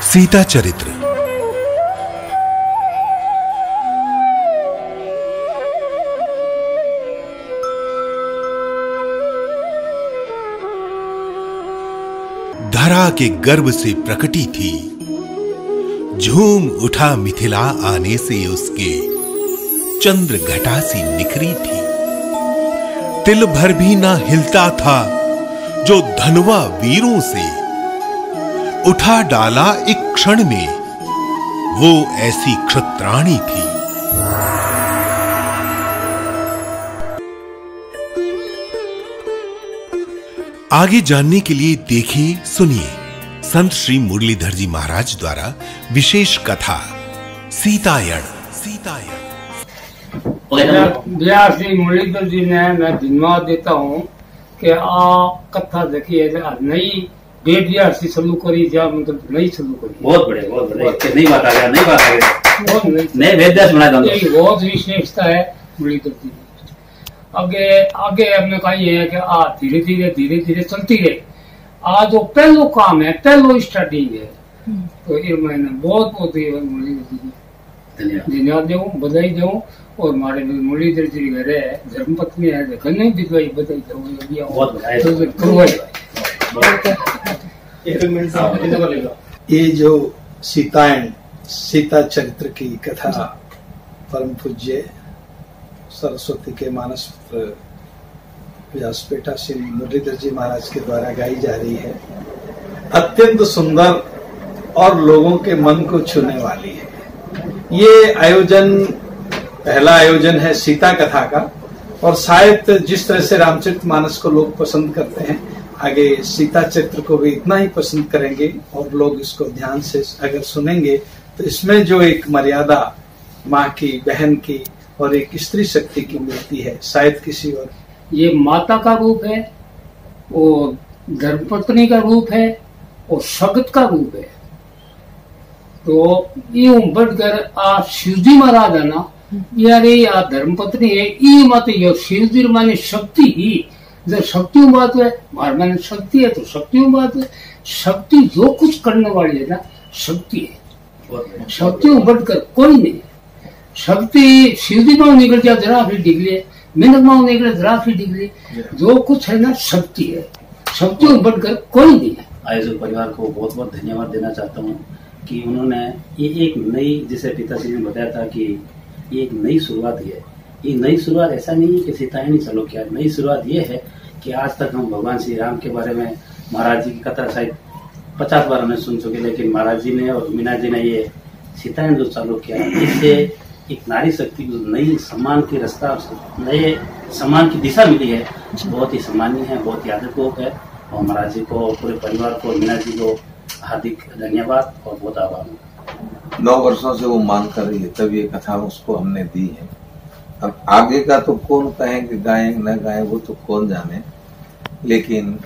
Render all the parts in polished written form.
सीता चरित्र। धरा के गर्भ से प्रकटी थी, झूम उठा मिथिला आने से उसके, चंद्र घटा सी निखरी थी। तिल भर भी ना हिलता था, जो धनवा वीरों से उठा डाला एक क्षण में, वो ऐसी क्षत्राणी थी। आगे जानने के लिए देखिए, सुनिए संत श्री मुरलीधर जी महाराज द्वारा विशेष कथा सीतायण। व्यास जी मुरलीधर जी ने मैं धन्यवाद देता हूँ कि आ कथा देखिए नई डेढ़ से शुरू करी जा, मतलब नई शुरू करी। बहुत बड़े नई बात आ गया, नए वेदव्यास बना दो। बहुत विशेषता है मुरलीधर जी। आगे हमने कहा है कि धीरे धीरे चलती रहे। आज जो पहलो काम है, पहलो स्टार्टिंग है, तो ये मैंने बहुत मुरलीधर जी धन्यवाद दूं, बधाई दूं। और हमारे मुरलीधर जी घरे धर्मपत्नी है, बधाई दूं। ये जो सीतायण सीता चरित्र की कथा परम पूज्य सरस्वती के मानस पुत्र व्यासपीठा श्री मुरलीधर जी महाराज के द्वारा गाई जा रही है, अत्यंत सुंदर और लोगों के मन को छूने वाली है। ये आयोजन पहला आयोजन है सीता कथा का, और शायद जिस तरह से रामचरितमानस को लोग पसंद करते हैं, आगे सीता चरित्र को भी इतना ही पसंद करेंगे। और लोग इसको ध्यान से अगर सुनेंगे तो इसमें जो एक मर्यादा माँ की, बहन की और एक स्त्री शक्ति की मिलती है, शायद किसी और। ये माता का रूप है, और धर्मपत्नी का रूप है, और सगत का रूप है। तो यूं बढ़कर आप शिवजी महाराज है ना, यारे या धर्मपत्नी है, ये मत यो शिवजी माने शक्ति ही, जब शक्ति बात है, हमारे माने शक्ति है तो शक्ति बात है। शक्ति जो कुछ करने वाली है ना, शक्ति है। शक्ति बढ़कर कोई नहीं। शक्ति शिवजी माओ निकल जाए जरा फिर डिगले, मिनक माओ निकले जरा फिर डिगले, जो कुछ है ना शक्ति है। शक्ति बढ़कर कोई नहीं है। आयोजक परिवार को बहुत बहुत धन्यवाद देना चाहता हूँ कि उन्होंने ये एक नई, जैसे पिताजी ने बताया था कि ये एक नई शुरुआत है। ये नई शुरुआत ऐसा नहीं है कि सीतायणी चलो क्या, नई शुरुआत ये है कि आज तक हम भगवान श्री राम के बारे में महाराज जी की कथा शायद 50 बार हमने सुन चुके, लेकिन महाराज जी ने और मीना जी ने ये सीतायण जो चालू किया, इससे एक नारी शक्ति को नई सम्मान की रास्ता, नए सम्मान की दिशा मिली है। बहुत ही सम्मानीय है, बहुत ही आदरपूर्वक है। और महाराज जी को, पूरे परिवार को, मीना जी को हार्दिक धन्यवाद और बहुत आभार। 9 वर्षों से वो मांग कर रही है, तब ये कथा उसको हमने दी है। अब आगे का तो कौन कहे कि गाएं न गाएं, वो तो कौन जाने। लेकिन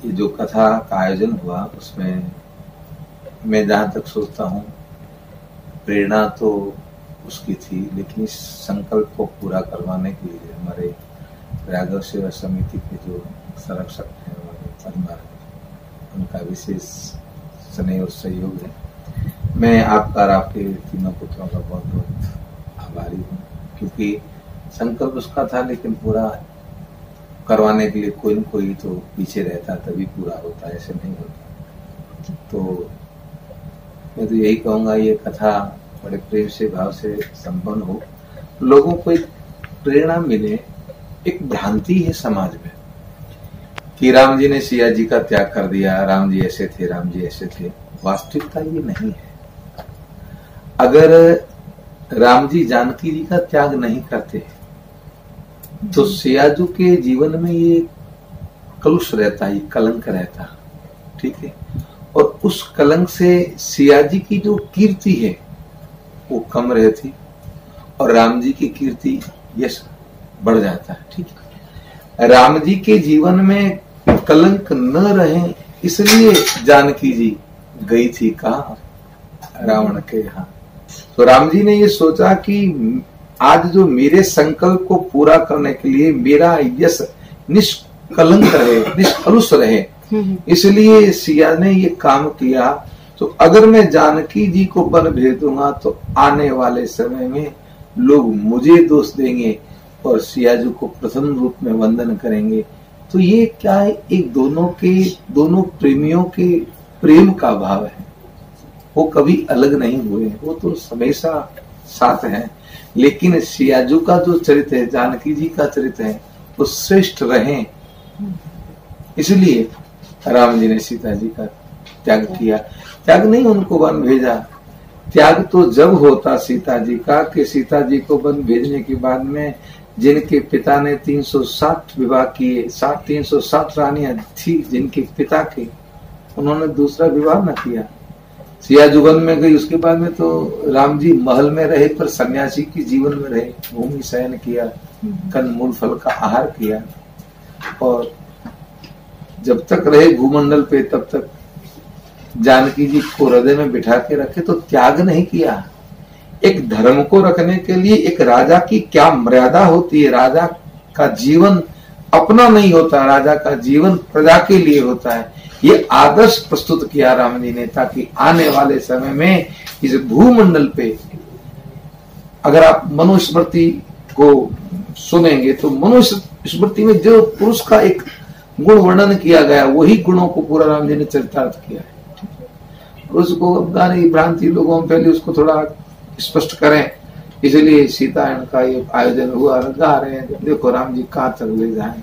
ये जो कथा का आयोजन हुआ, उसमें मैं जहां तक सोचता हूँ, प्रेरणा तो उसकी थी, लेकिन इस संकल्प को पूरा करवाने के लिए हमारे राघव सेवा समिति के जो संरक्षक हैं, परिवार, उनका विशेष स्नेह और सहयोग है। मैं आपका और आपके तीनों पुत्रों का बहुत बहुत आभारी हूँ, क्योंकि संकल्प उसका था, लेकिन पूरा करवाने के लिए कोई न कोई तो पीछे रहता, तभी पूरा होता, ऐसे नहीं होता। तो मैं तो यही कहूँगा, ये कथा बड़े प्रेम से, भाव से संपन्न हो, लोगों को एक प्रेरणा मिले। एक भ्रांति है समाज में कि राम जी ने सिया जी का त्याग कर दिया, राम जी ऐसे थे, राम जी ऐसे थे। वास्तविकता ये नहीं है। अगर राम जी जानकी जी का त्याग नहीं करते तो सियाजू के जीवन में ये कलुष रहता, ये कलंक रहता, ठीक है। और उस कलंक से सियाजी की जो कीर्ति है वो कम रहती, और राम जी की कीर्ति यश बढ़ जाता है, ठीक है। राम जी के जीवन में कलंक न रहे, इसलिए जानकी जी गई थी कहा, रावण के यहाँ। तो राम जी ने ये सोचा कि आज जो मेरे संकल्प को पूरा करने के लिए मेरा यश निष्कलंक रहे, निष्कलुष रहे, इसलिए सिया ने ये काम किया तो अगर मैं जानकी जी को वन भेज दूंगा तो आने वाले समय में लोग मुझे दोष देंगे और सियाजू को प्रथम रूप में वंदन करेंगे। तो ये क्या है, एक दोनों प्रेमियों के प्रेम का भाव है। वो कभी अलग नहीं हुए, वो तो हमेशा साथ हैं। लेकिन सियाजू का जो चरित्र है, जानकी जी का चरित्र है, वो श्रेष्ठ रहे, इसलिए राम जी ने सीता जी का त्याग किया। त्याग नहीं उनको वन भेजा, त्याग तो जब होता सीता जी का कि सीता जी को वन भेजने के बाद में जिनके पिता ने 307 विवाह किए, 307 रानियां थी जिनके पिता के, उन्होंने दूसरा विवाह न किया। सियाजू वन में गई, उसके बाद में तो राम जी महल में रहे पर सन्यासी की जीवन में रहे, भूमि शयन किया, कंदमूल फल का आहार किया और जब तक रहे भूमंडल पे तब तक जानकी जी को हृदय में बिठा के रखे। तो त्याग नहीं किया। एक धर्म को रखने के लिए एक राजा की क्या मर्यादा होती है। राजा का जीवन अपना नहीं होता, राजा का जीवन प्रजा के लिए होता है। ये आदर्श प्रस्तुत किया राम जी ने, ताकि आने वाले समय में इस भूमंडल पे अगर आप मनुस्मृति को सुनेंगे तो मनुस्मृति में जो पुरुष का एक गुण वर्णन किया गया, वही गुणों को पूरा राम जी ने चरितार्थ किया है। उसको अफगानी भ्रांति लोगों में पहले उसको थोड़ा स्पष्ट करें, इसलिए सीतायन का ये आयोजन हुआ। गा रहे हैं, देखो राम जी कहाँ तक ले जाए।